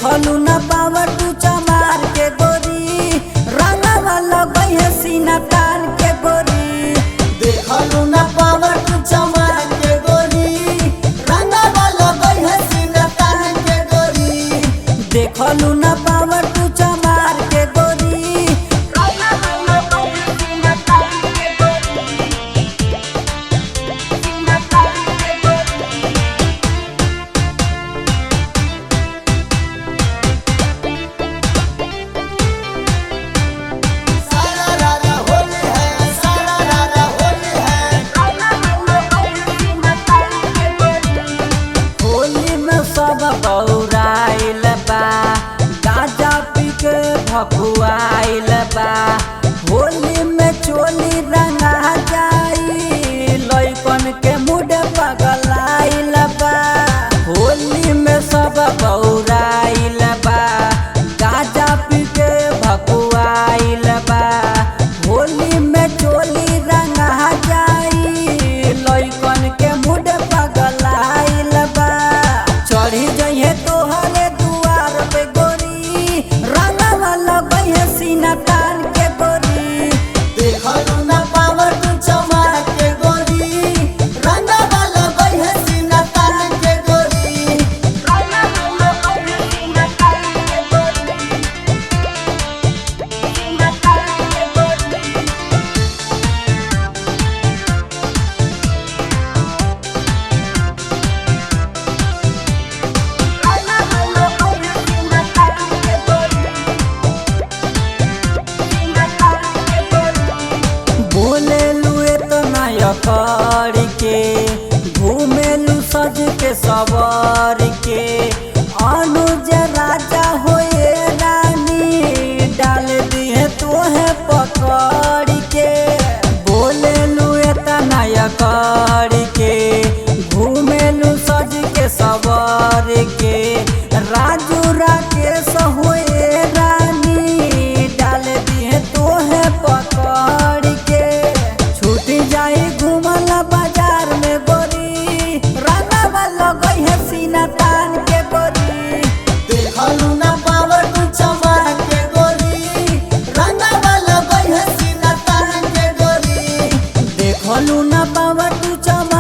देखलू ना पावर तू चमार के गोरी रंगवा लगई है सीना तान के गोरी। देखलू ना पावर तू चमार के गोरी रंगवा लगई है सीना तान के गोरी। देखलू ना पावर तू चमार के गोरी सारा रारा होली है, सारा रारा होली है। होली में सब बौराइल बा गांजा पी के भकुआइल बा। होली में चोली रंगा जाई लइकन के मुड पगलाइल बा। होली में सब बौराइल बा गांजा पी के भकुआइल बा। होली में चोली रंगा जाई लइकन के मुड पगलाइल बा। चढ़ी जइहे तोहरे दुआर पे गोरी रंगवा लगई है सीना तान के गोरी। देखलू ना पावर तू चमार के गोरी रंगवा लगई है सीना तान के गोरी। बोलेलू इतना यकर के घूमेलू सज के सवार के। अनुज राजा होए रानी डाल दिए तोहे पकड़ के। बोलेलू इतना यकर के घूमेलू सज के सवार के। राजू राकेश होए रानी डाल दिए तोहे पकड़ के। छूट जाई घूमल बाजार में गोरी रंगवा लगई है सीना तान के गोरी। देखलू ना पावर तू चमार के गोरी रंगवा लगई है सीना तान के गोरी। देखलू ना पावर तू चमार